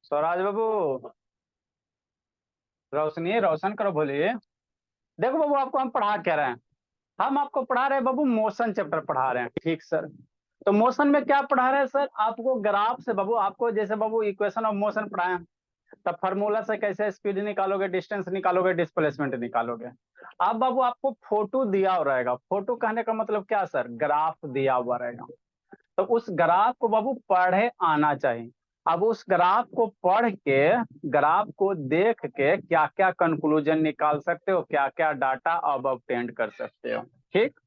स्वराज बाबू, रोशनी रोशन करो, बोलिए। देखो बाबू, आपको हम पढ़ा क्या रहे हैं? हम आपको पढ़ा रहे हैं बाबू, मोशन चैप्टर पढ़ा रहे हैं। ठीक सर। तो मोशन में क्या पढ़ा रहे हैं सर? आपको ग्राफ से बाबू, आपको जैसे बाबू इक्वेशन ऑफ मोशन पढ़ाए, तब फार्मूला से कैसे स्पीड निकालोगे, डिस्टेंस निकालोगे, डिस्प्लेसमेंट निकालोगे। अब बाबू आपको फोटो दिया हुआ रहेगा। फोटो कहने का मतलब क्या सर? ग्राफ दिया हुआ रहेगा। तो उस ग्राफ को बाबू पढ़े आना चाहिए। अब उस ग्राफ को पढ़ के, ग्राफ को देख के क्या क्या कंक्लूजन निकाल सकते हो, क्या क्या डाटा अब ऑब्टेन कर सकते हो। ठीक।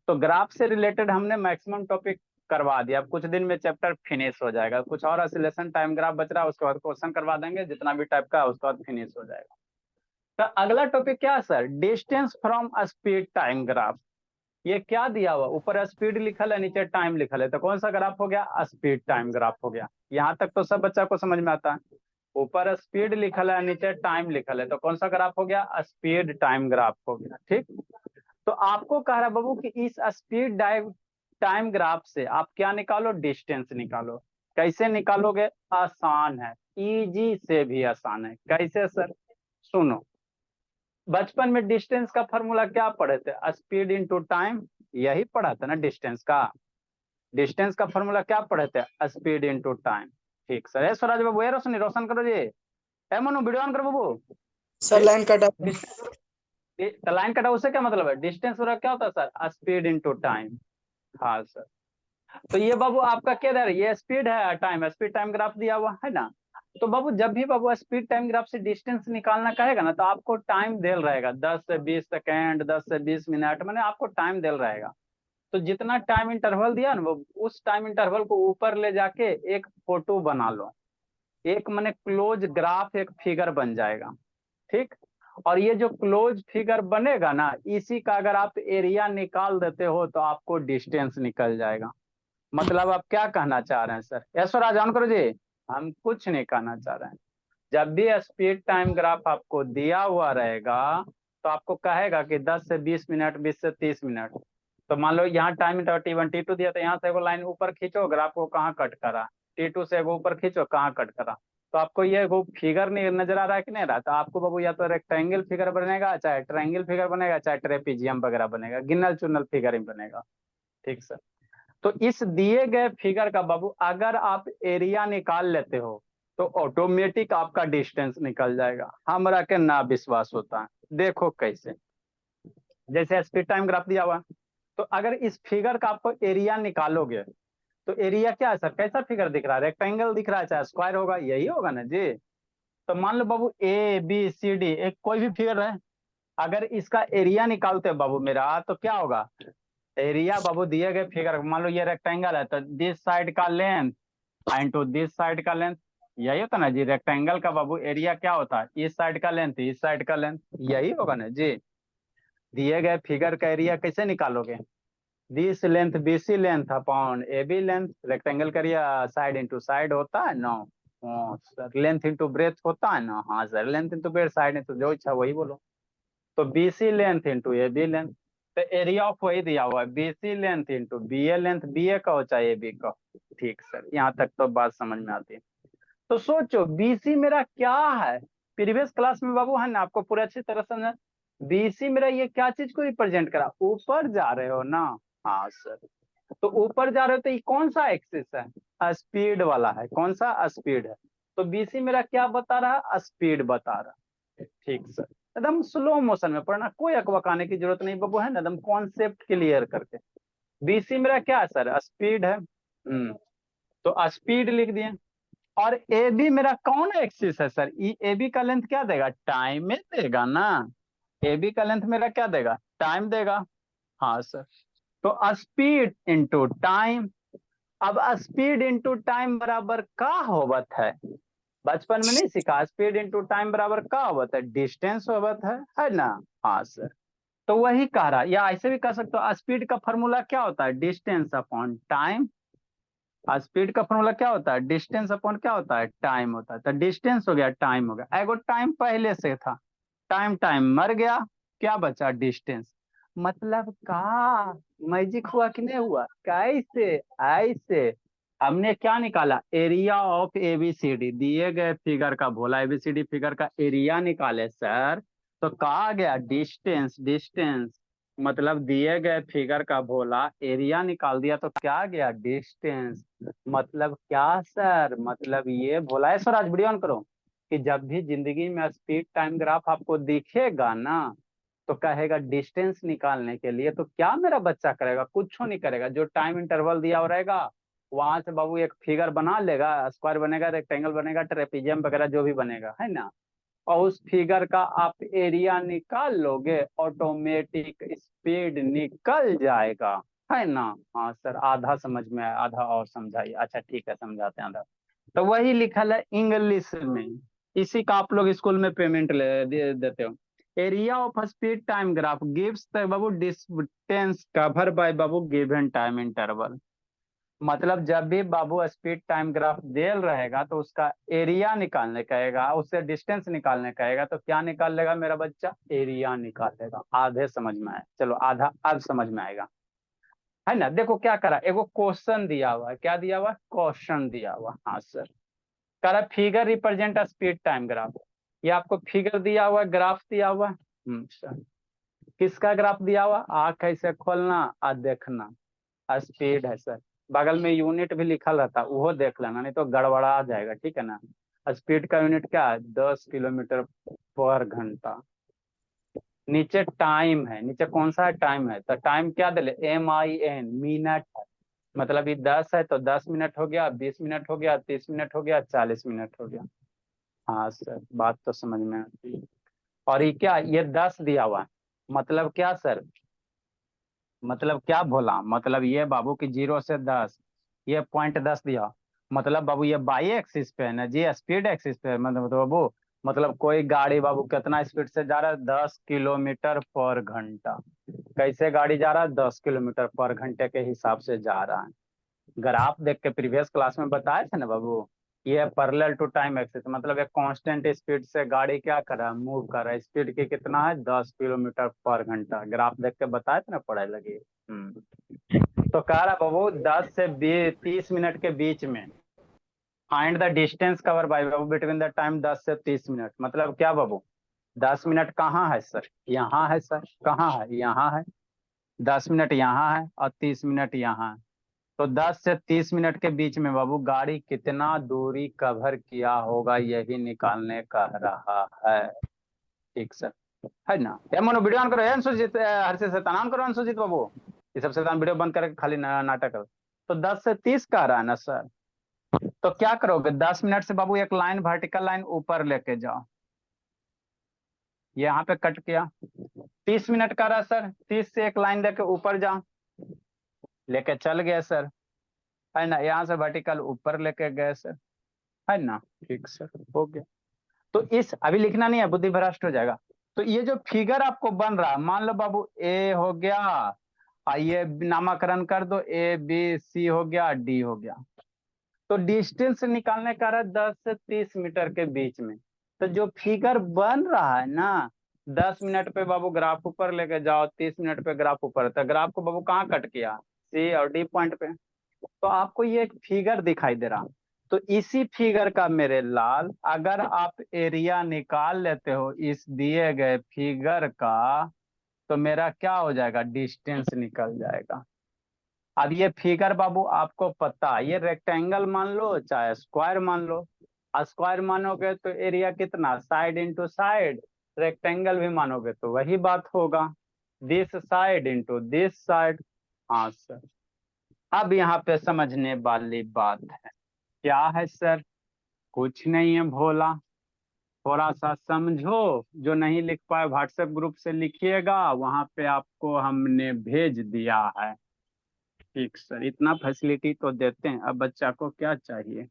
तो ग्राफ से रिलेटेड हमने मैक्सिमम टॉपिक करवा दिया। अब कुछ दिन में चैप्टर फिनिश हो जाएगा। कुछ और एसिलेशन टाइम ग्राफ बच रहा है, उसके बाद क्वेश्चन करवा देंगे जितना भी टाइप का है, उसके बाद फिनिश हो जाएगा। तो अगला टॉपिक क्या है sir? Distance from speed time graph. ये क्या दिया हुआ? ऊपर स्पीड लिखल है, नीचे टाइम लिखल है, तो कौन सा ग्राफ हो गया? स्पीड टाइम ग्राफ हो गया। यहाँ तक तो सब बच्चा को समझ में आता है। ऊपर स्पीड लिखल है, नीचे टाइम लिखल है, तो कौन सा ग्राफ हो गया? स्पीड टाइम ग्राफ हो गया। ठीक। तो आपको कह रहा है बाबू कि इस स्पीड टाइम ग्राफ से आप क्या निकालो? डिस्टेंस निकालो। कैसे निकालोगे? आसान है, इजी से भी आसान है। कैसे सर? सुनो। बचपन में डिस्टेंस का फॉर्मूला क्या पढ़े थे? Speed into time. यही पढ़ा था ना डिस्टेंस का? डिस्टेंस का फॉर्मूला क्या पढ़े थे? Speed into time. ठीक सर। स्वराज बाबू, ये रोशनी रोशन करो जी। ए मनु, वीडियो ऑन करो बाबू। सर ठीक। लाइन कटा। लाइन कटा, उससे क्या मतलब है? डिस्टेंस क्या होता है सर? Speed into time. हाँ सर। तो ये बाबू आपका क्या दे रहा है? ये स्पीड है, टाइम, स्पीड टाइम ग्राफ दिया हुआ है ना। तो बाबू जब भी बाबू स्पीड टाइम ग्राफ से डिस्टेंस निकालना कहेगा ना, तो आपको टाइम देल रहेगा, 10 से 20 सेकेंड, 10 से 20 मिनट, मैंने आपको टाइम देल रहेगा। तो जितना टाइम इंटरवल दिया ना, वो उस टाइम इंटरवल को ऊपर ले जाके एक फोटो बना लो। एक मैंने क्लोज ग्राफ, एक फिगर बन जाएगा। ठीक। और ये जो क्लोज फिगर बनेगा ना, इसी का अगर आप एरिया निकाल देते हो तो आपको डिस्टेंस निकल जाएगा। मतलब आप क्या कहना चाह रहे हैं सर? यशवराज ऑन करो जी। हम कुछ नहीं कहना चाह रहे हैं। जब भी स्पीड टाइम ग्राफ आपको दिया हुआ रहेगा, तो आपको कहेगा कि 10 से 20 मिनट, 20 से 30 मिनट। तो मान लो यहाँ टाइम T1 T2 दिया, तो यहाँ से एगो लाइन ऊपर खींचो, ग्राफ को कहाँ कट करा। T2 से एगो ऊपर खींचो, कहाँ कट करा। तो आपको ये एगो फिगर नहीं नजर आ रहा है कि नहीं रहा? तो आपको बाबू या तो रेक्टेंगल फिगर बनेगा, चाहे ट्रायंगल फिगर बनेगा, चाहे ट्रेपीजियम वगैरह बनेगा, गिनल चुनल फिगर ही बनेगा। ठीक सर। तो इस दिए गए फिगर का बाबू अगर आप एरिया निकाल लेते हो, तो ऑटोमेटिक आपका डिस्टेंस निकल जाएगा। हमरा के ना विश्वास होता है। देखो कैसे। जैसे स्पीड टाइम ग्राफ दिया हुआ, तो अगर इस फिगर का आपको एरिया निकालोगे, तो एरिया क्या है सर? कैसा फिगर दिख रहा है? रेक्टेंगल दिख रहा है, चाहे स्क्वायर होगा, यही होगा ना जी। तो मान लो बाबू ABCD एक कोई भी फिगर है, अगर इसका एरिया निकालते हो बाबू मेरा, तो क्या होगा? एरिया बाबू दिए गए फिगर, मान लो ये रेक्टेंगल है, तो दिस साइड का लेंथ इंटू दिस साइड का लेंथ। यही होता ना जी। रेक्टेंगल का बाबू एरिया क्या होता है? इस साइड का लेंथ, इस साइड का लेंथ। यही होगा ना जी। दिए गए फिगर का एरिया कैसे निकालोगे? This length BC length upon AB length. Rectangle का एरिया साइड इंटू साइड होता है ना। हाँ सर। लेंथ इंटू ब्रेथ होता है ना। हाँ sir. Length into breadth, side into, जो इच्छा वही बोलो। तो BC length into AB length. तो एरिया ऑफ वही दिया हुआ है, BC length into BA length, BA का हो चाहे AB का। ठीक सर। यहाँ तक तो बात समझ में आती है। तो सोचो BC मेरा क्या है? प्रीवियस क्लास में बाबू है ना, आपको पूरे अच्छी तरह समझा। BC मेरा ये क्या चीज को रिप्रेजेंट करा? ऊपर जा रहे हो ना। हाँ सर। तो ऊपर जा रहे हो तो ये कौन सा एक्सिस है? स्पीड वाला है। कौन सा? स्पीड है। तो BC मेरा क्या बता रहा है? स्पीड बता रहा है। ठीक सर। एकदम स्लो मोशन में पढ़ना, कोई अकबकाने की जरूरत नहीं बाबू, है ना, एकदम कॉन्सेप्ट क्लियर करके। BC मेरा क्या है सर? स्पीड है। तो स्पीड लिख दिए। और AB मेरा कौन एक्सिस है सर? AB का लेंथ क्या देगा? टाइम में देगा ना। AB का लेंथ मेरा क्या देगा? टाइम देगा। हाँ सर। तो स्पीड इंटू टाइम। अब स्पीड इंटू टाइम बराबर का होवत है? बचपन में नहीं सीखा? स्पीड इंटू टाइम बराबर का होवत है? डिस्टेंस होवत है ना। हाँ सर। तो वही कह रहा, या ऐसे भी कह सकते हो, स्पीड का फॉर्मूला क्या होता है? Distance upon time. स्पीड का फॉर्मूला क्या होता है? डिस्टेंस अपॉन क्या होता है? टाइम होता है। तो डिस्टेंस हो गया, टाइम हो गया। एगो टाइम पहले से था, टाइम टाइम मर गया, क्या बचा? डिस्टेंस। मतलब का मैजिक हुआ कि नहीं हुआ? कैसे? ऐसे हमने क्या निकाला, एरिया ऑफ एबीसीडी, दिए गए फिगर का बोला, एबीसीडी फिगर का एरिया निकाले सर। तो कहा गया डिस्टेंस, डिस्टेंस मतलब दिए गए फिगर का बोला एरिया निकाल दिया, तो क्या गया डिस्टेंस। मतलब क्या सर, मतलब ये बोला है सर, आज वीडियो ऑन करो, कि जब भी जिंदगी में स्पीड टाइम ग्राफ आपको दिखेगा ना, तो कहेगा डिस्टेंस निकालने के लिए, तो क्या मेरा बच्चा करेगा, कुछ नहीं करेगा, जो टाइम इंटरवल दिया हुआ रहेगा वहां से बाबू एक फिगर बना लेगा, स्क्वायर बनेगा, रेक्टेंगल बनेगा, ट्रेपीजियम वगैरह जो भी बनेगा, है ना, और उस फिगर का आप एरिया निकाल लोगे, ऑटोमेटिक स्पीड निकल जाएगा, है ना। हाँ सर, आधा समझ में आया, आधा और समझाइए। अच्छा ठीक है, समझाते हैं आधा। तो वही लिखल है इंग्लिश में, इसी का आप लोग स्कूल में पेमेंट देते हो। Area of speed time graph gives the Babu distance cover by Babu given time interval. मतलब जब भी बाबू स्पीड टाइम ग्राफ देल रहेगा तो उसका एरिया निकालने कहेगा, उससे डिस्टेंस निकालने कहेगा, तो क्या निकाल लेगा मेरा बच्चा, एरिया निकाल लेगा। आधे समझ में आए, चलो आधा अब समझ में आएगा, है ना। देखो क्या करा, एगो क्वेश्चन दिया हुआ है, क्या दिया हुआ, क्वेश्चन दिया हुआ, हाँ सर। कह रहा figure represent speed time graph, ये आपको फिगर दिया हुआ है, ग्राफ दिया हुआ है, सर। किसका ग्राफ दिया हुआ, आंख ऐसे खोलना और देखना, स्पीड है सर। बगल में यूनिट भी लिखा रहता, वो देख लेना, नहीं तो गड़बड़ा जाएगा, ठीक है ना। स्पीड का यूनिट क्या है, 10 किलोमीटर पर घंटा। नीचे टाइम है, नीचे कौन सा टाइम है, तो टाइम क्या दे, MIN, मिनट है। मतलब ये 10 है तो 10 मिनट हो गया, 20 मिनट हो गया, 30 मिनट हो गया, 40 मिनट हो गया। हाँ सर, बात तो समझ में आती है। और ये क्या, ये 10 दिया हुआ है, मतलब क्या सर, मतलब क्या बोला, मतलब ये बाबू की 0 से 10, ये .10 दिया, मतलब बाबू ये बाई एक्सिस पे है ना जी, स्पीड एक्सिस पे है, मतलब बाबू, मतलब कोई गाड़ी बाबू कितना स्पीड से जा रहा है, 10 किलोमीटर पर घंटा। कैसे गाड़ी जा रहा है, 10 किलोमीटर पर घंटे के हिसाब से जा रहा है। ग्राफ देख के प्रीवियस क्लास में बताए थे ना बाबू, ये पैरेलल टू टाइम एक्सिस, मतलब एक कांस्टेंट स्पीड से गाड़ी क्या कर रहा है, मूव कर रहा है, स्पीड की कितना है, 10 किलोमीटर पर घंटा, ग्राफ देख के बताए थे ना, पढ़ाई लगी। तो कह रहा बाबू 10 से 30 मिनट के बीच में find the distance cover by Babu between the time 10 से 30 मिनट, मतलब क्या बाबू, 10 मिनट कहाँ है सर, यहाँ है सर, कहाँ है, यहाँ है, 10 मिनट यहाँ है और 30 मिनट यहाँ है। तो 10 से 30 मिनट के बीच में बाबू गाड़ी कितना दूरी कवर किया होगा, यही निकालने कह रहा है, ठीक सर, है ना। ये मोनो वीडियो ऑन करो, ये अनुसूचित हर्षित शैतान ऑन करो, अनुसूचित बाबू, ये सब शैतान वीडियो बंद करके खाली नाटक करो। तो 10 से 30 कह रहा है ना सर, तो क्या करोगे, 10 मिनट से बाबू एक लाइन, वर्टिकल लाइन ऊपर लेके जाओ, ये यहाँ पे कट किया। 30 मिनट कह रहा है सर, 30 से एक लाइन लेके ऊपर जाओ, लेके चल गए सर, है ना, यहाँ से वर्टिकल ऊपर लेके गए सर, है ना, ठीक सर, हो गया। तो इस अभी लिखना नहीं है, बुद्धि भ्रष्ट हो जाएगा। तो ये जो फिगर आपको बन रहा है, मान लो बाबू ए हो गया, आइए नामकरण कर दो, ABC हो गया, D हो गया। तो डिस्टेंस निकालने का रहा 10 से 30 मीटर के बीच में। तो जो फिगर बन रहा है ना, 10 मिनट पे बाबू ग्राफ ऊपर लेके जाओ, 30 मिनट पे ग्राफ ऊपर, तो ग्राफ को बाबू कहाँ कट किया, C और D पॉइंट पे। तो आपको ये एक फिगर दिखाई दे रहा, तो इसी फिगर का मेरे लाल अगर आप एरिया निकाल लेते हो इस दिए गए फिगर का, तो मेरा क्या हो जाएगा, डिस्टेंस निकल जाएगा। अब ये फिगर बाबू आपको पता, ये रेक्टेंगल मान लो चाहे स्क्वायर मान लो, स्क्वायर मानोगे तो एरिया कितना, साइड इंटू साइड, रेक्टेंगल भी मानोगे तो वही बात होगा, this side into this side. हाँ सर, अब यहाँ पे समझने वाली बात है, क्या है सर, कुछ नहीं है भोला, थोड़ा सा समझो, जो नहीं लिख पाए व्हाट्सएप ग्रुप से लिखिएगा, वहां पे आपको हमने भेज दिया है, ठीक सर, इतना फैसिलिटी तो देते हैं, अब बच्चा को क्या चाहिए।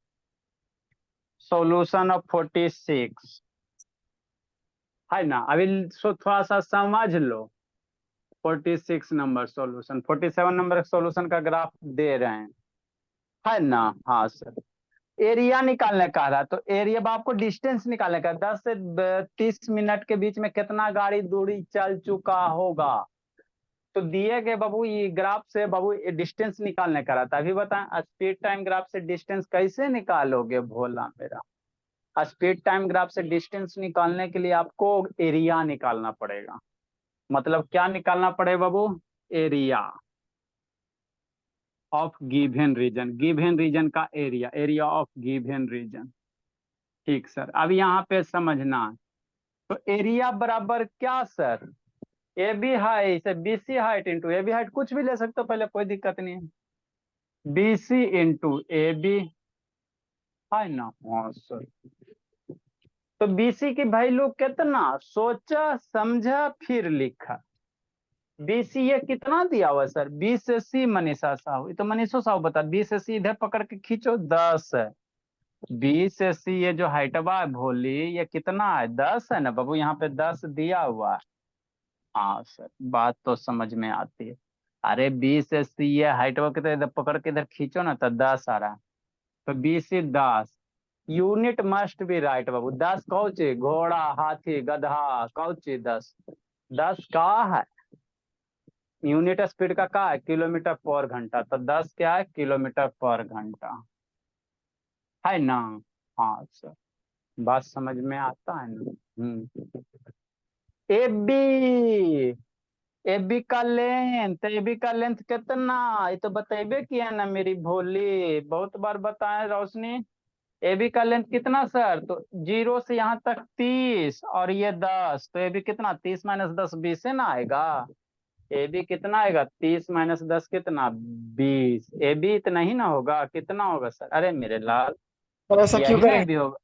सॉल्यूशन ऑफ 46 है ना, अभी थोड़ा सा समझ लो, 46 नंबर सॉल्यूशन, 47 नंबर सॉल्यूशन का ग्राफ दे रहे हैं, है ना। हाँ सर, एरिया निकालने का रहा, तो एरिया आपको डिस्टेंस निकालने का, 10 से 30 मिनट के बीच में कितना गाड़ी दूरी चल चुका होगा। तो दिए गए बाबू ये ग्राफ से बाबू डिस्टेंस निकालने का रहता है। अभी बताएं स्पीड टाइम ग्राफ से डिस्टेंस कैसे निकालोगे भोला मेरा। स्पीड टाइम ग्राफ से डिस्टेंस निकालने के लिए आपको एरिया निकालना पड़ेगा। मतलब क्या निकालना पड़ेगा बाबू, area of given region, given region का area, area of given region. ठीक सर, अब यहाँ पे समझना, तो एरिया बराबर क्या sir, A B height, B C height into A B height, कुछ भी ले सकते हो पहले, कोई दिक्कत नहीं है। B C into A B है ना। हाँ सर, तो बीसी की वैल्यू कितना, सोचा समझा फिर लिखा। बीसी ये कितना दिया हुआ सर, 20 सी मनीषा साहू, ये तो मनीषा साहू बता, 20 सी इधर पकड़ के खींचो 10 है। 20 सी ये जो हाइटवा है भोली, ये कितना है, 10 है ना बाबू, यहाँ पे 10 दिया हुआ है। हाँ सर, बात तो समझ में आती है। अरे 20 सी ये हाइटवा के तो इधर पकड़ के इधर खींचो ना तो 10 आ रहा है। तो 20 × 10, unit must be right Babu. 10 Cauchy, घोड़ा हाथी गधा, कौची 10, 10 का है यूनिट स्पीड का है, किलोमीटर पर घंटा, तो 10 क्या है, किलोमीटर पर घंटा है ना। हाँ सर, बात समझ में आता है ना। ए बी, ए बी का लेंथ, ए बी का लेंथ कितना, ये तो बतेबे किया ना मेरी भोली, बहुत बार बताए रोशनी। ए बी का लेंथ कितना सर, तो 0 से यहाँ तक 30 और ये 10, तो ए बी कितना, 30 माइनस 10 20 से ना आएगा। ए बी कितना आएगा, 30 माइनस 10 कितना, 20। ए बी इतना ही ना होगा, कितना होगा सर, अरे मेरे लाल, और ऐसा क्यों यही ना ए करेंगे? बी होगा।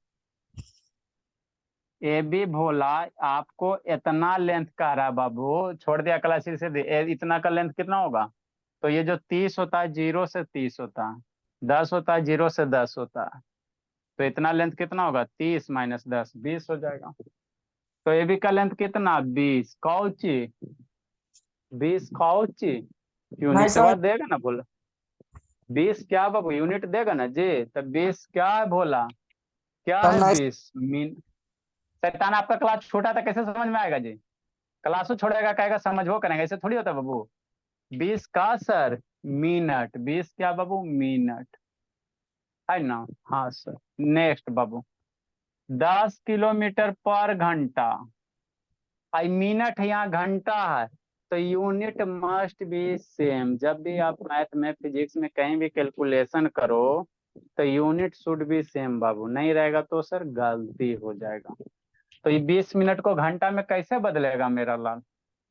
ए बी भोला आपको इतना लेंथ कह रहा है बाबू, छोड़ दिया क्लास से दे, इतना का लेंथ कितना होगा, तो ये जो 30 होता है 0 से 30 होता है, 10 होता है 0 से 10 होता है, तो इतना लेंथ कितना होगा, 30 माइनस 10 20 हो जाएगा। तो ए बी का लेंथ कितना, 20 कौची, 20 कौची, नहीं यूनिट समझ। देगा ना बोला, 20 क्या बाबू, यूनिट देगा ना जी, तो 20 क्या है भोला, क्या सर है नहीं। 20 मीन। शैतान आपका क्लास छोटा था, कैसे समझ में आएगा जी, क्लासो छोड़ेगा कहेगा समझ वो करेंगे, ऐसे थोड़ी होता है बाबू। 20 का सर मिनट, 20 क्या बाबू, मिनट है ना। हाँ सर, नेक्स्ट बाबू, 10 किलोमीटर पर घंटा, आई मिनट है यहाँ घंटा है, तो यूनिट मस्ट बी सेम। जब भी आप मैथ में फिजिक्स में कहीं भी कैलकुलेशन करो तो यूनिट शुड बी सेम बाबू, नहीं रहेगा तो सर गलती हो जाएगा। तो ये 20 मिनट को घंटा में कैसे बदलेगा मेरा लाल,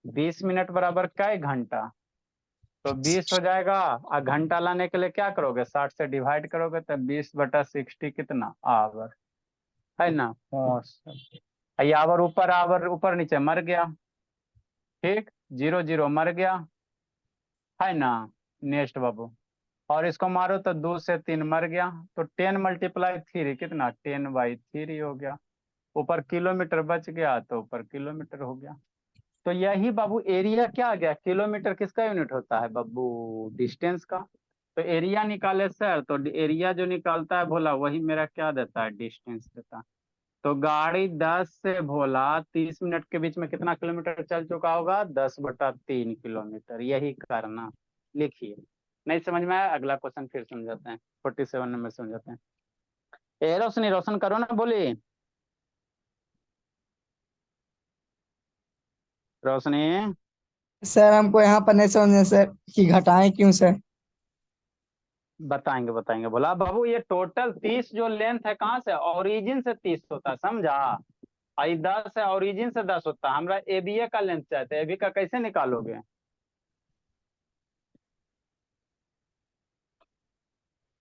20 मिनट बराबर क्या घंटा, तो 20 हो जाएगा। और घंटा लाने के लिए क्या करोगे, 60 से डिवाइड करोगे तो 20/60 कितना, आवर है ना। हाँ सर, ये आवर ऊपर नीचे मर गया, ठीक, 0 0 मर गया है ना। नेक्स्ट बाबू, और इसको मारो तो 2 से 3 मर गया, तो 10 × 3 कितना, 10/3 हो गया। ऊपर किलोमीटर बच गया तो ऊपर किलोमीटर हो गया। तो यही बाबू एरिया क्या आ गया, किलोमीटर किसका यूनिट होता है बाबू, डिस्टेंस का। तो एरिया निकाले सर, तो एरिया जो निकालता है भोला वही मेरा क्या देता है, डिस्टेंस देता है। तो गाड़ी 10 से भोला 30 मिनट के बीच में कितना किलोमीटर चल चुका होगा, 10/3 किलोमीटर, यही करना। लिखिए, नहीं समझ में आया अगला क्वेश्चन फिर समझाते हैं, 47 नंबर समझाते हैं। ए रोशनी, रोशन करो ना, बोली रोशनी। सर हमको यहाँ पर नहीं समझे सर कि घटाएं क्यों सर। बताएंगे बताएंगे बोला बाबू, ये टोटल 30 जो लेंथ है कहाँ से, ओरिजिन से 30 होता है, समझा। आई 10 है, ओरिजिन से 10 होता है, हमरा एबीए का लेंथ चाहते हैं, एबी का कैसे निकालोगे।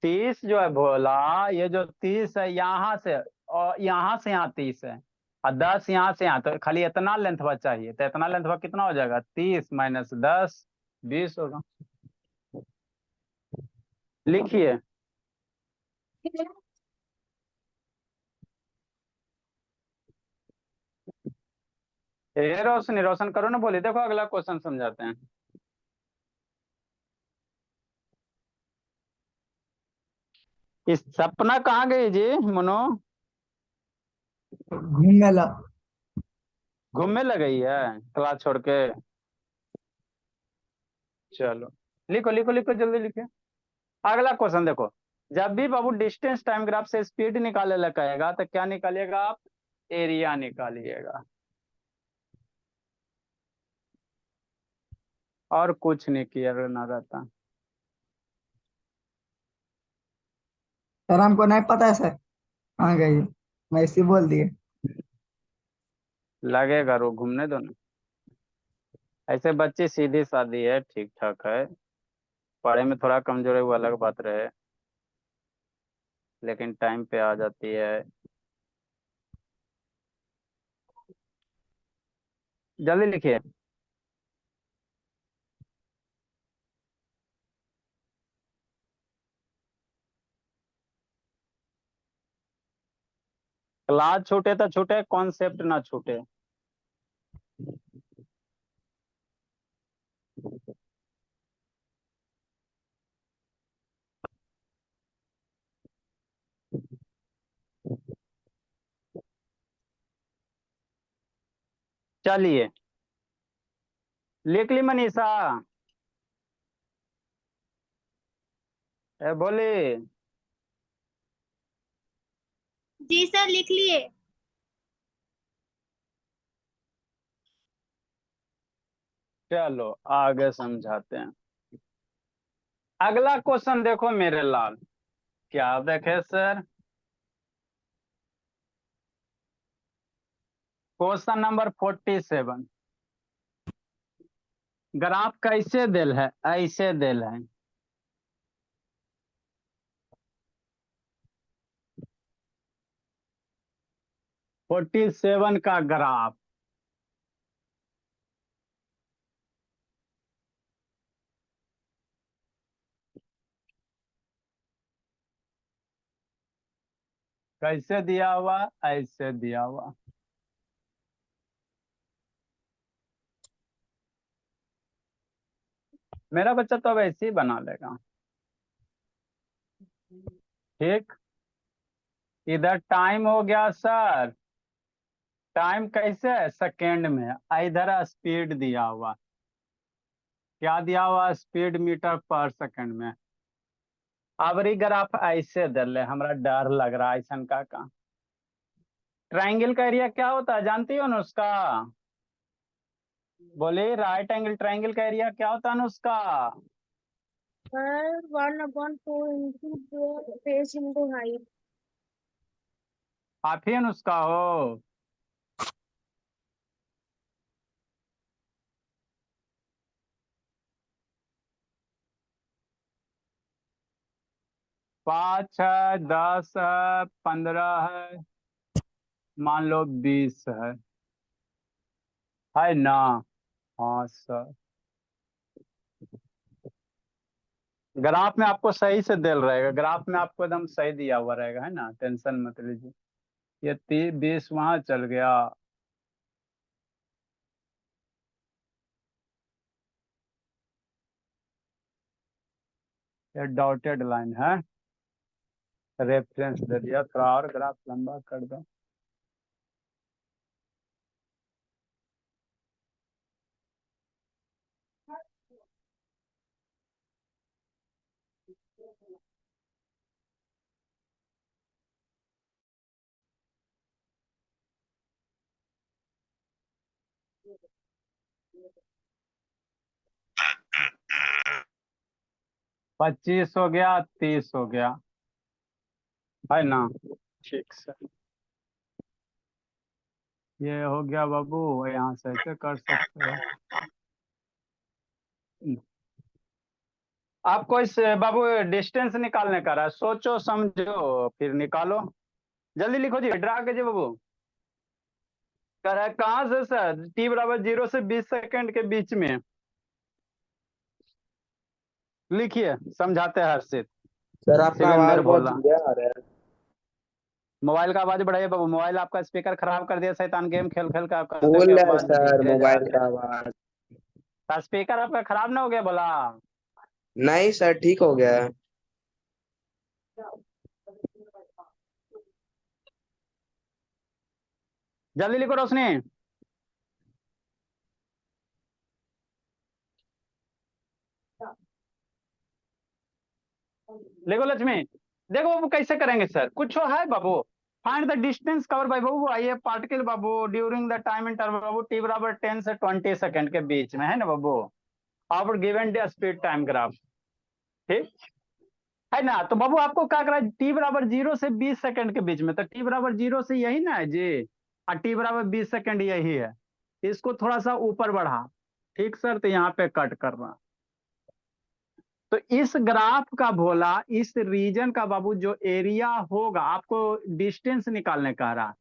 30 जो है भोला, ये जो 30 है यहाँ से, और यहाँ से यहाँ 30 है, और 10 यहाँ से यहाँ, तो खाली इतना लेंथवा चाहिए, तो इतना लेंथवा कितना हो जाएगा, 30 माइनस 10 20 होगा। लिखिए, ए रोशनी, रोशन करो ना, बोली देखो अगला क्वेश्चन समझाते हैं। इस सपना कहाँ गई जी मनो, घूमने ला। घूमने लग गई है क्लास छोड़ के। चलो लिखो लिखो लिखो, जल्दी लिखिए। अगला क्वेश्चन देखो, जब भी बाबू डिस्टेंस टाइम ग्राफ से स्पीड निकाले ला कहेगा तो क्या निकालिएगा आप? एरिया निकालिएगा, और कुछ नहीं किया ना रहता। सर हमको नहीं पता है सर, कहाँ गई? मैं इसी बोल दिए। लगेगा रो, घूमने दो ना। ऐसे बच्चे सीधी सादी है, ठीक ठाक है, पढ़ाई में थोड़ा कमजोर है वो अलग बात रहे, लेकिन टाइम पे आ जाती है। जल्दी लिखिए। क्लास छूटे तो छूटे, कॉन्सेप्ट ना छूटे। चलिए लिख ली मनीषा? बोली। जी सर, लिख लिए। चलो आगे समझाते हैं। अगला क्वेश्चन देखो मेरे लाल, क्या देखे सर? Question number 47। ग्राफ कैसे दिल है? ऐसे दिल है। 47 का ग्राफ कैसे दिया हुआ? ऐसे दिया हुआ। मेरा बच्चा तो अब ऐसे ही बना लेगा। ठीक, इधर टाइम हो गया सर, टाइम कैसे है? सेकेंड में है। इधर स्पीड दिया हुआ, क्या दिया हुआ? स्पीड मीटर पर सेकंड में। अब री ग्राफ ऐसे दे ले, हमरा डर लग रहा है ऐसा का। ट्राइंगल का एरिया क्या होता है जानती हो ना उसका? बोले राइट एंगल ट्राइंगल का एरिया क्या होता है ना उसका? Sir 1/4 into face into height. आप ही ना उसका हो। पाँच है, 10 है, 15 है, मान लो 20 है ना? हाँ सर, ग्राफ में आपको सही से दिल रहेगा, ग्राफ में आपको एकदम सही दिया हुआ रहेगा, है ना? टेंशन मत लीजिए। ये 30 20 वहां चल गया। ये डॉटेड लाइन है, रेफरेंस दे दिया, थोड़ा और ग्राफ लंबा कर दो। पच्चीस हो गया, 30 हो गया, है ना? ठीक सर, ये हो गया बाबू, यहाँ से ऐसे कर सकते हो। आपको इस बाबू डिस्टेंस निकालने का रहा है, सोचो समझो फिर निकालो। जल्दी लिखो जी, ड्रा कीजिए बाबू। कर है कहाँ से सर? टी बराबर 0 से 20 सेकंड के बीच में। लिखिए, समझाते हैं हर्षित। सर आपका आवाज शिवेंद्र बहुत बोला। धीरे आ रहा है। मोबाइल का आवाज बढ़ाइए बाबू, मोबाइल आपका स्पीकर खराब कर दिया शैतान, गेम खेल खेल का आपका फुल है आवाज सर धीरे जा मोबाइल रही का आवाज। है। स्पीकर आपका खराब ना हो गया बोला? नहीं सर ठीक हो गया है। जल्दी लिखो रोशनी। देखो लक्ष्मी, देखो बाबू कैसे करेंगे सर, कुछ है बाबू। Find the distance cover by बाबू, आइए पार्टिकल बाबू ड्यूरिंग द टाइम इंटरवल बाबू टी बराबर 10 से 20 सेकंड के बीच में, है ना बाबू। After given the speed time graph, ठीक है ना। तो बाबू आपको क्या करा, टी बराबर 0 से 20 सेकंड के बीच में, तो टी बराबर 0 से यही ना है जी, और टी बराबर 20 सेकंड यही है। इसको थोड़ा सा ऊपर बढ़ा, ठीक सर, तो यहाँ पे कट करना। तो इस ग्राफ का भोला, इस रीजन का बाबू जो एरिया होगा, आपको डिस्टेंस निकालने कह रहा।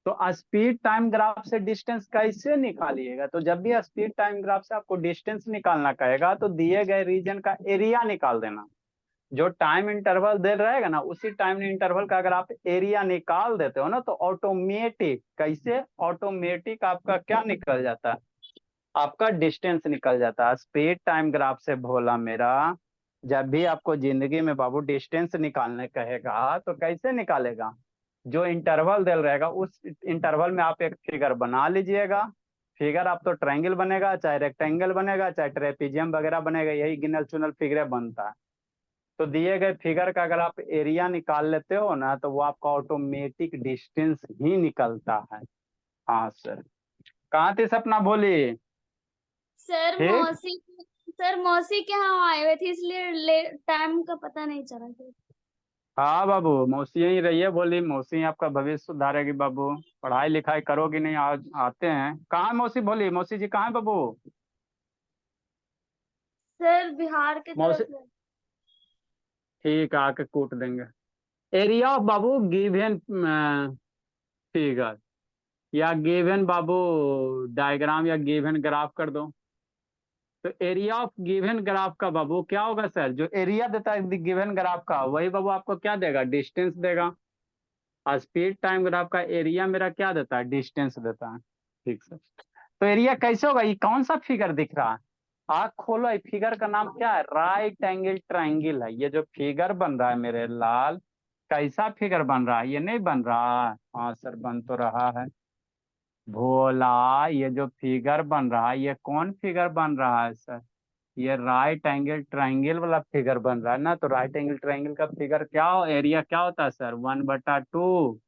तो स्पीड टाइम ग्राफ से डिस्टेंस कैसे निकालिएगा, तो जब भी स्पीड टाइम ग्राफ से आपको डिस्टेंस निकालना कहेगा तो दिए गए रीजन का एरिया निकाल देना। जो टाइम इंटरवल दे रहेगा ना, उसी टाइम इंटरवल का अगर आप एरिया निकाल देते हो ना, तो ऑटोमेटिक, कैसे ऑटोमेटिक आपका क्या निकल जाता है, आपका डिस्टेंस निकल जाता है। स्पीड टाइम ग्राफ से भोला मेरा, जब भी आपको जिंदगी में बाबू डिस्टेंस निकालने कहेगा तो कैसे निकालेगा, जो इंटरवल दे रहेगा उस इंटरवल में आप एक फिगर बना लीजिएगा। फिगर आप तो ट्रायंगल बनेगा, चाहे रेक्टेंगल बनेगा, चाहे ट्रेपीजियम वगैरह बनेगा, यही गिनल चुनल फिगर बनता है। तो दिए गए फिगर का अगर आप एरिया निकाल लेते हो ना, तो वो आपका ऑटोमेटिक डिस्टेंस ही निकलता है। हाँ सर, कहाँ थी सपना, बोली। सर ठीक, मौसी, सर मौसी के यहाँ आए हुए थे इसलिए टाइम का पता नहीं चला सर। हाँ बाबू, मौसी यही रही है, बोली मौसी आपका भविष्य सुधारेगी बाबू। पढ़ाई लिखाई करोगी नहीं, आज आते हैं। कहाँ है मौसी, बोली मौसी जी कहाँ है बाबू। सर बिहार की मौसी, तरफ से। ठीक है, आके कूट देंगे। Area of Babu given figure, या गिवन बाबू डायग्राम, या गिवन ग्राफ कर दो। तो एरिया ऑफ गिवन ग्राफ का बाबू क्या होगा सर, जो एरिया देता है गिवन ग्राफ का, वही बाबू आपको क्या देगा, डिस्टेंस देगा। स्पीड टाइम ग्राफ का एरिया मेरा क्या देता है, डिस्टेंस देता है। ठीक सर, तो एरिया कैसे होगा, ये कौन सा फिगर दिख रहा है, आँख खोलो, ये फिगर का नाम क्या है, राइट एंगल ट्रायंगल है। ये जो फिगर बन रहा है मेरे लाल, कैसा फिगर बन रहा है, ये नहीं बन रहा है, हाँ सर बन तो रहा है भोला। ये जो फिगर बन रहा है, ये कौन फिगर बन रहा है सर, ये राइट एंगल ट्रायंगल वाला फिगर बन रहा है ना। तो राइट एंगल ट्रायंगल का फिगर क्या हो, एरिया क्या होता है सर, 1/2।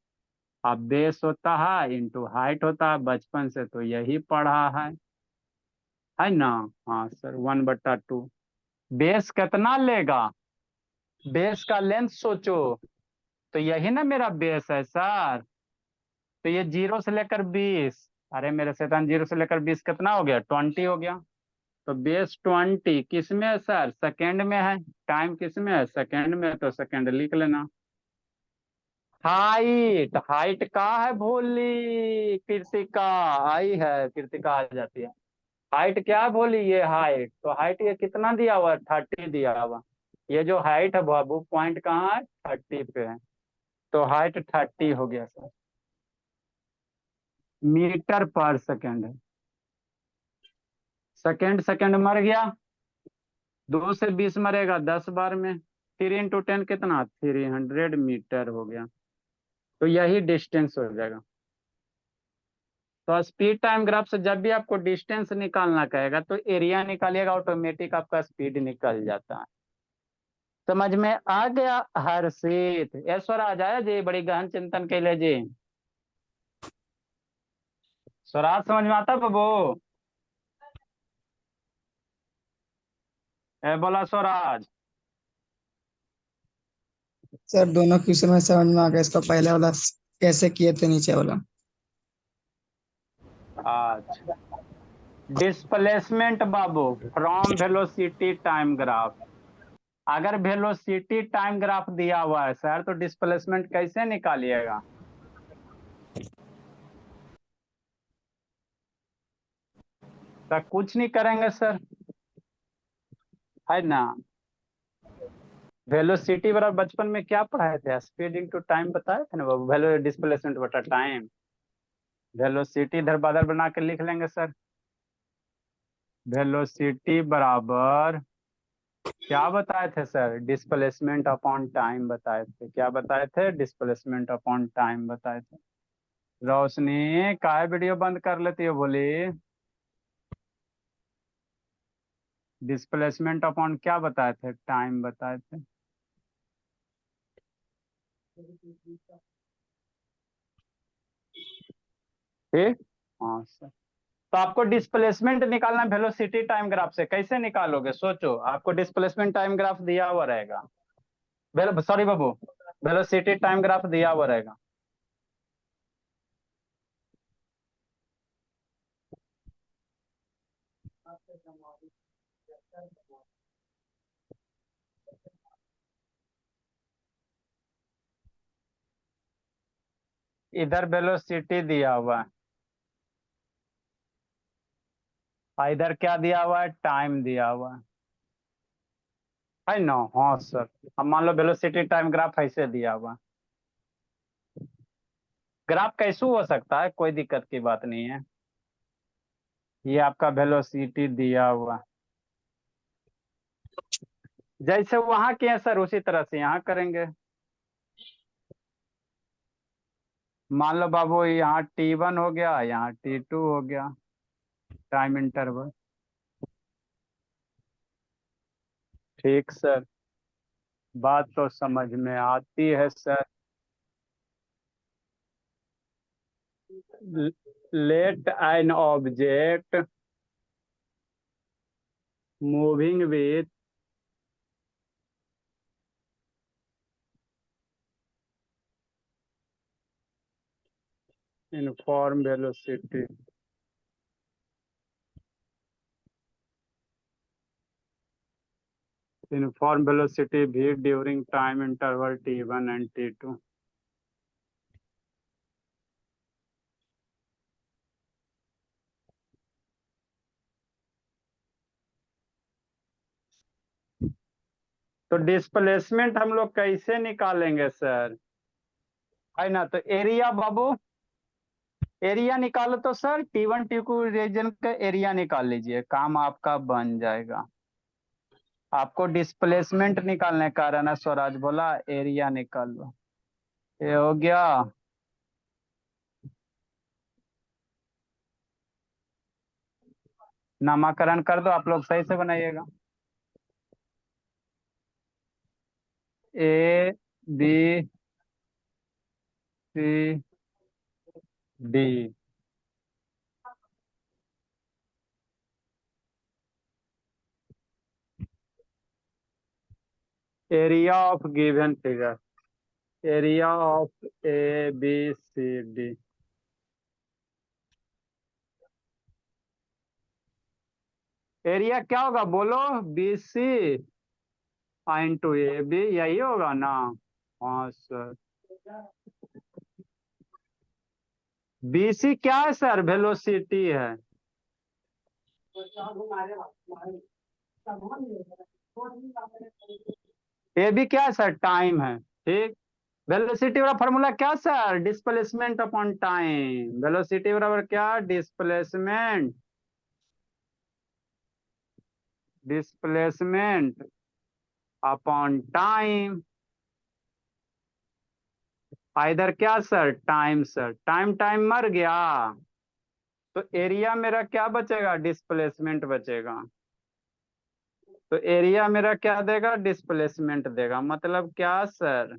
अब बेस होता है इंटू हाइट होता है, बचपन से तो यही पढ़ा है ना। हाँ सर, 1/2। बेस कितना लेगा, बेस का लेंथ सोचो, तो यही ना मेरा बेस है सर। तो ये 0 से लेकर 20, अरे मेरे शैतान, 0 से लेकर 20 कितना हो गया, 20 हो गया। तो बेस 20 किस में है सर, सेकेंड में है। टाइम किस में है, सेकेंड में है, तो सेकेंड लिख लेना। हाइट, हाइट का है भोली कृतिका, आई है कृतिका आ जाती है। हाइट क्या है भोली, ये हाइट, तो हाइट ये कितना दिया हुआ है, 30 दिया हुआ। ये जो हाइट है बाबू, पॉइंट कहाँ है, 30 पे है। तो हाइट 30 हो गया सर, मीटर पर सेकेंड है। सेकेंड सेकेंड मर गया, 2 से 20 मरेगा 10 बार में, 3 × 10 कितना, 300 मीटर हो गया। तो यही डिस्टेंस हो जाएगा। तो स्पीड टाइम ग्राफ से जब भी आपको डिस्टेंस निकालना कहेगा तो एरिया निकालिएगा, ऑटोमेटिक आपका स्पीड निकल जाता है। समझ में आ गया हर्षित, स्वराज आया जी, बड़ी गहन चिंतन के लिए जी। स्वराज समझ में आता बाबू, बोला स्वराज। सर दोनों क्वेश्चन में समझ में आ गया, इसका पहले वाला कैसे किए थे, नीचे वाला। अच्छा, displacement Babu from velocity time graph. अगर वेलोसिटी टाइम ग्राफ दिया हुआ है सर, तो डिस्प्लेसमेंट कैसे निकालिएगा, तो कुछ नहीं करेंगे सर, है ना। वेलोसिटी बराबर बचपन में क्या पढ़ाए थे, स्पीड इंटू टाइम बताए थे ना बाबू, वेलो डिस्प्लेसमेंट बटा टाइम। वेलोसिटी इधर बादल बना के लिख लेंगे सर, वेलोसिटी बराबर क्या बताए थे सर, डिस्प्लेसमेंट अपॉन टाइम बताए थे। क्या बताए थे, डिस्प्लेसमेंट अपॉन टाइम बताए थे। रोशनी काहे वीडियो बंद कर लेती है, बोली। डिस्प्लेसमेंट अपॉन क्या बताए थे, टाइम बताए थे। ठीक। हाँ सर। तो आपको डिस्प्लेसमेंट निकालना वेलोसिटी टाइम ग्राफ से, कैसे निकालोगे सोचो। आपको डिस्प्लेसमेंट टाइम ग्राफ दिया हुआ रहेगा, सॉरी बाबू, वेलोसिटी टाइम ग्राफ दिया हुआ रहेगा। इधर वेलोसिटी दिया हुआ है, और इधर क्या दिया हुआ है, टाइम दिया हुआ है ना। हाँ सर। अब मान लो वेलोसिटी टाइम ग्राफ ऐसे दिया हुआ है। ग्राफ कैसे हो सकता है, कोई दिक्कत की बात नहीं है। ये आपका वेलोसिटी दिया हुआ, जैसे वहां किए सर उसी तरह से यहाँ करेंगे। मान लो बाबू यहाँ T1 हो गया, यहाँ T2 हो गया, टाइम इंटरवल। ठीक सर, बात तो समझ में आती है sir. Let an object moving with uniform velocity v during time interval T1 and T2। तो डिस्प्लेसमेंट हम लोग कैसे निकालेंगे सर, है ना। तो एरिया बाबू, एरिया निकालो तो सर T1 T2 रीजन का एरिया निकाल लीजिए, काम आपका बन जाएगा। आपको डिस्प्लेसमेंट निकालने का रहा ना स्वराज बोला, एरिया निकाल लो। ये हो गया। नामाकरण कर दो, आप लोग सही से बनाइएगा। A B C D। Area of given figure, area of ABCD। Area क्या होगा बोलो, BC इंटू AB, यही होगा ना। हाँ सर। BC क्या है सर, वेलोसिटी है। AB क्या है सर, टाइम है। ठीक। वेलोसिटी वाला फॉर्मूला क्या sir, displacement upon time. Velocity बराबर क्या, डिस्प्लेसमेंट, डिस्प्लेसमेंट अपॉन टाइम। इधर क्या sir, time sir, time time मर गया, तो एरिया मेरा क्या बचेगा, डिस्प्लेसमेंट बचेगा। तो एरिया मेरा क्या देगा, डिस्प्लेसमेंट देगा। मतलब क्या सर,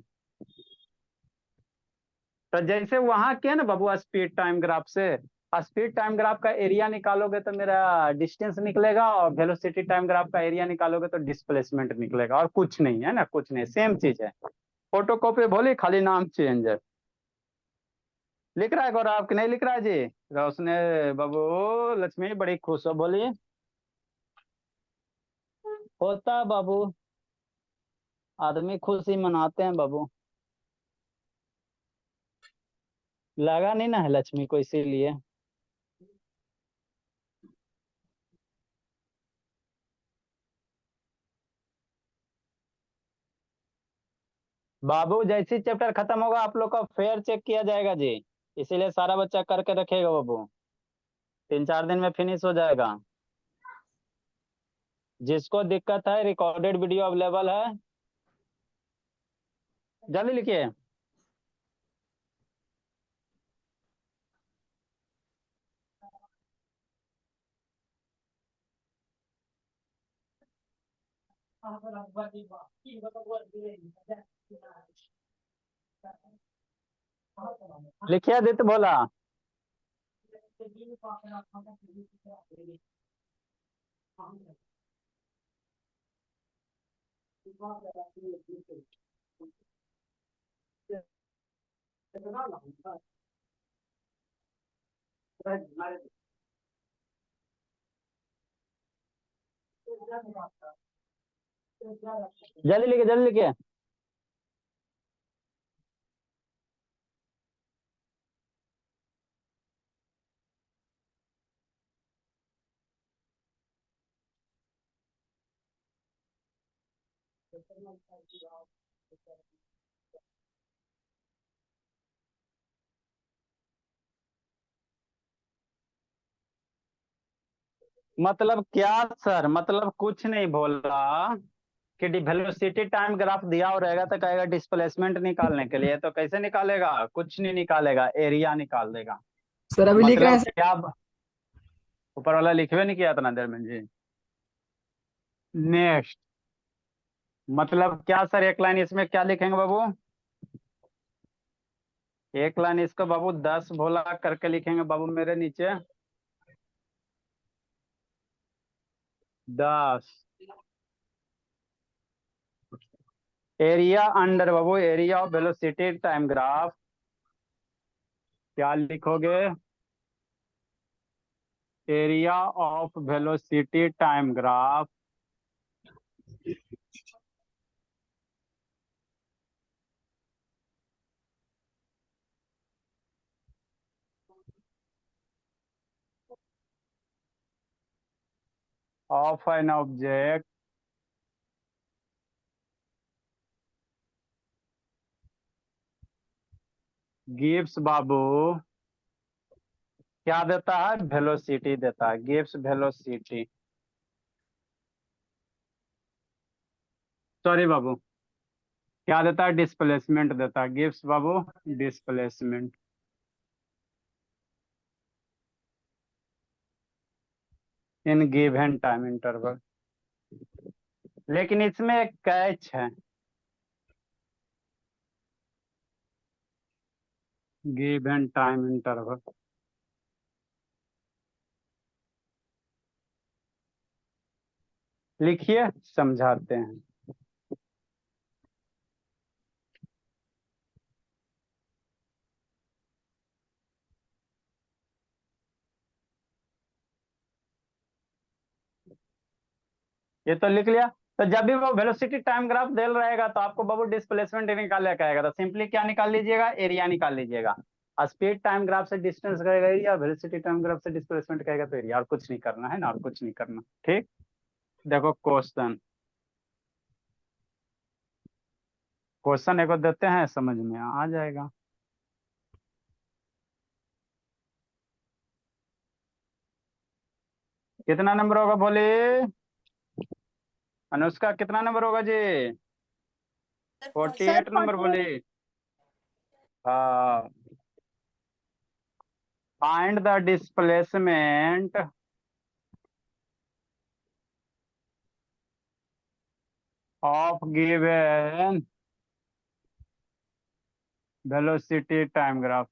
तो जैसे वहां क्या ना बाबू स्पीड टाइम ग्राफ से, स्पीड टाइम ग्राफ का एरिया निकालोगे तो मेरा डिस्टेंस निकलेगा, और वेलोसिटी टाइम ग्राफ का एरिया निकालोगे तो डिस्प्लेसमेंट निकलेगा, और कुछ नहीं है ना, कुछ नहीं, सेम चीज है। फोटोकॉपी बोली, खाली नाम चेंज है। लिख रहा है गौरव कि नहीं लिख रहा है जी, रोशने बाबू। लक्ष्मी बड़ी खुश हो, बोलिए। होता बाबू, आदमी खुशी मनाते हैं बाबू। लगा नहीं ना है लक्ष्मी को, इसीलिए। बाबू जैसे चैप्टर खत्म होगा आप लोग का फेयर चेक किया जाएगा जी, इसीलिए सारा बच्चा करके रखेगा बाबू। 3-4 दिन में फिनिश हो जाएगा। जिसको दिक्कत है, रिकॉर्डेड वीडियो अवेलेबल है, जल्दी लिखिए। लिखिए आदित्य भोला। जल्दी लिखिए, जल्दी लिखिए। मतलब क्या सर? मतलब कुछ नहीं बोला कि वेलोसिटी टाइम ग्राफ दिया हो रहेगा तो कहेगा डिस्प्लेसमेंट निकालने के लिए, तो कैसे निकालेगा? कुछ नहीं निकालेगा, एरिया निकाल देगा। सर अभी लिख रहे हैं मतलब सर। क्या? ऊपर वाला लिखवे नहीं किया इतना देर में जी। नेक्स्ट। मतलब क्या सर? एक लाइन इसमें क्या लिखेंगे बाबू? एक लाइन इसको बाबू 10 भोला करके लिखेंगे बाबू मेरे नीचे। 10 एरिया अंडर बाबू area of velocity time graph. क्या लिखोगे? Area of velocity time graph of an object gives बाबू क्या देता है? वेलोसिटी देता है, गिव्स वेलोसिटी। सॉरी बाबू, क्या देता है? डिस्प्लेसमेंट देता है, gives Babu displacement in given time interval. लेकिन इसमें एक कैच है, गिवन टाइम इंटरवल। लिखिए, समझाते हैं। ये तो लिख लिया। तो जब भी वो वेलोसिटी टाइम ग्राफ दे रहेगा तो आपको बाबू डिस्प्लेसमेंट निकालने कहेगा, तो सिंपली क्या निकाल लीजिएगा? एरिया निकाल लीजिएगा। स्पीड टाइम ग्राफ से डिस्टेंस कहेगा एरिया, वेलोसिटी टाइम ग्राफ से डिस्प्लेसमेंट कहेगा तो एरिया। और कुछ नहीं करना है ना, और कुछ नहीं करना। ठीक। देखो क्वेश्चन, क्वेश्चन एक देते हैं, समझ में आ जाएगा। कितना नंबर होगा बोले? अनुष्का कितना नंबर होगा जी? 48 नंबर बोले। हाँ। Find the displacement of given velocity time graph.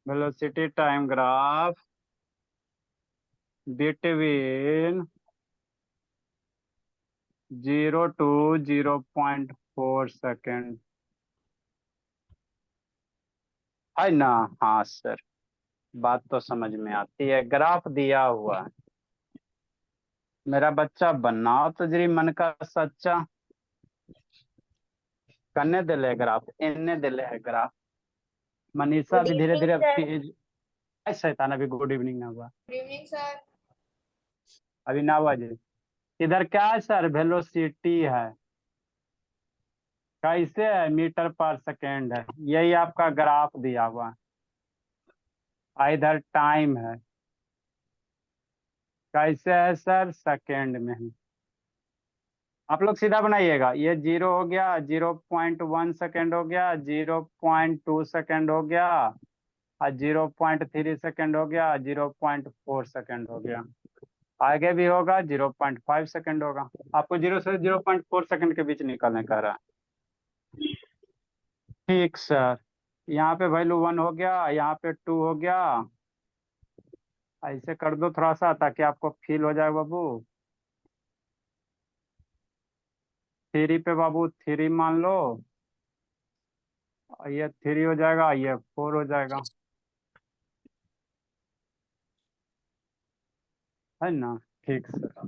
Velocity time graph between 0 to 0.4 second, है ना? हाँ सर, बात तो समझ में आती है। ग्राफ दिया हुआ है, मेरा बच्चा बनाओ तो जरी मन का सच्चा। कन्ने दिले ग्राफ, इन्ने दिले है ग्राफ। मनीषा गुड भी धीरे इवनिंग धीरे सर। पेज। शैतान अभी गुड इवनिंग ना हुआ, गुड इवनिंग सर। अभी ना हुआ जी। इधर क्या है सर? वेलोसिटी है। कैसे है? मीटर पर सेकेंड है। यही आपका ग्राफ दिया हुआ है। इधर टाइम है। कैसे है सर? सेकेंड में है। आप लोग सीधा बनाइएगा। ये 0 हो गया, 0.1 सेकेंड हो गया, 0.2 सेकेंड हो गया, और 0.3 सेकेंड हो गया, 0.4 सेकेंड हो गया। आगे भी होगा 0.5 सेकंड होगा। आपको 0 से 0.4 सेकंड के बीच निकालने कह रहा है। ठीक सर, यहाँ पे वैल्यू 1 हो गया, यहाँ पे 2 हो गया। ऐसे कर दो थोड़ा सा ताकि आपको फील हो जाए बाबू। 3 पे बाबू 3 मान लो, ये 3 हो जाएगा, ये 4 हो जाएगा, है ना। ठीक सर,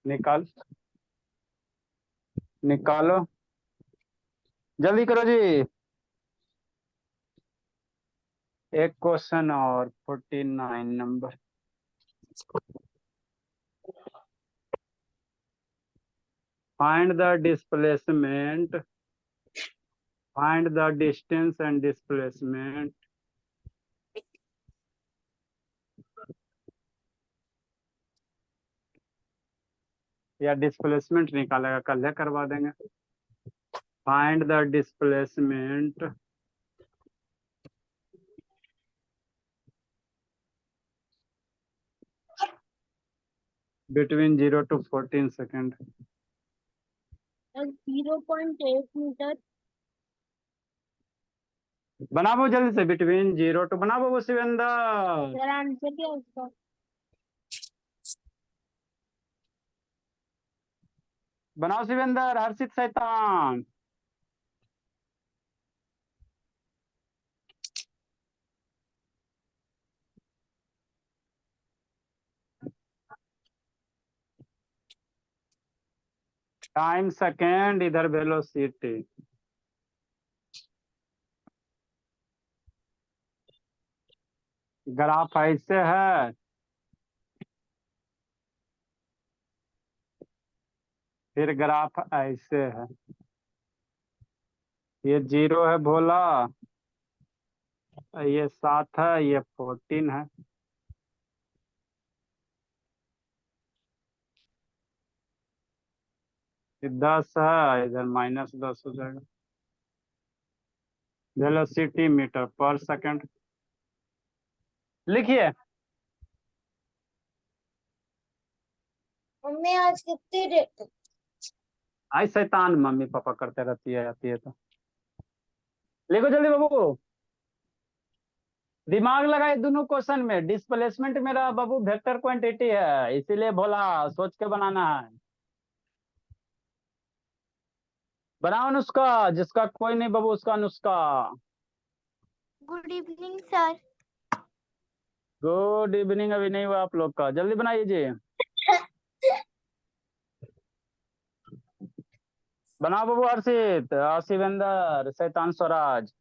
निकाल निकालो, जल्दी करो जी। एक क्वेश्चन और 49 number. Find the displacement, find the distance and displacement या डिस्प्लेसमेंट निकालेगा, कल करवा देंगे। Find the displacement between 0 to 14 second. 0.8 metre. बनाओ जल्दी से, बिटवीन 0 to बनाओ वो शिवेंद्र। सर आंसर क्या है उसका? बनाओ शिवेंद्र, हर्षित शैतान। टाइम सेकेंड, इधर वेलोसिटी। ग्राफ ऐसे है, फिर ग्राफ ऐसे है। ये 0 है भोला, ये 7 है, ये 14 है। ये 10 है, इधर -10 हो जाएगा। वेलोसिटी मीटर पर सेकंड लिखिए। मम्मी आज कितनी डेट? आई शैतान मम्मी पापा करते रहती है, आती है तो। लिखो जल्दी बाबू, दिमाग लगाए दोनों क्वेश्चन में। डिस्प्लेसमेंट मेरा बाबू वेक्टर क्वांटिटी है, इसीलिए बोला सोच के बनाना है। बनाओ नुस्खा, जिसका कोई नहीं बाबू उसका नुस्खा। Good evening sir. Good evening अभी नहीं हुआ आप लोग का, जल्दी बनाइए जी। बनाओ बाबू, हर्षित, शिवेंद्र, शैतान स्वराज।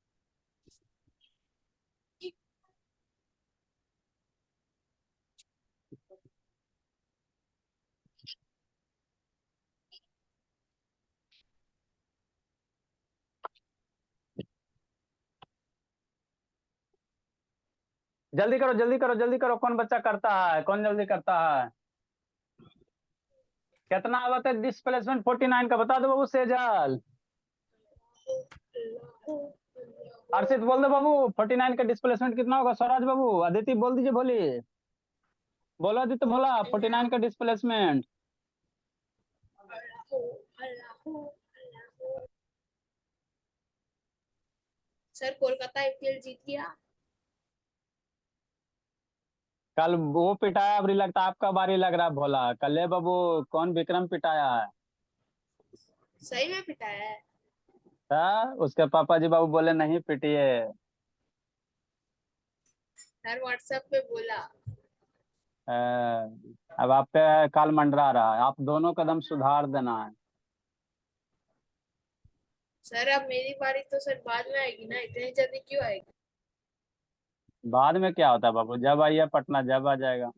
जल्दी करो जल्दी करो जल्दी करो, कौन बच्चा करता है, कौन जल्दी करता है। कितना आवा तक डिस्प्लेसमेंट 49 का बता दो बाबू सेजल। हर्षित बोल दो बाबू, 49 का डिस्प्लेसमेंट कितना होगा। स्वराज बाबू, अदिति बोल दीजिए, बोलिए, बोलो अदिति, बोला 49 का डिस्प्लेसमेंट। सर कोलकाता आईपीएल जीत गया। कल वो पिटाया, अभी लगता है आपका बारी लग रहा है भोला। कल है बाबू, कौन विक्रम पिटाया है। सही में पिटाया है। उसके पापा जी बाबू बोले नहीं पिटिए। सर व्हाट्सएप पे बोला। अब आप पे काल मंडरा रहा है, आप दोनों कदम सुधार देना है। सर अब मेरी बारी तो सर बाद में आएगी ना, इतनी जल्दी क्यों आएगी? बाद में क्या होता है बाबू, जब आइए पटना जब आ जाएगा।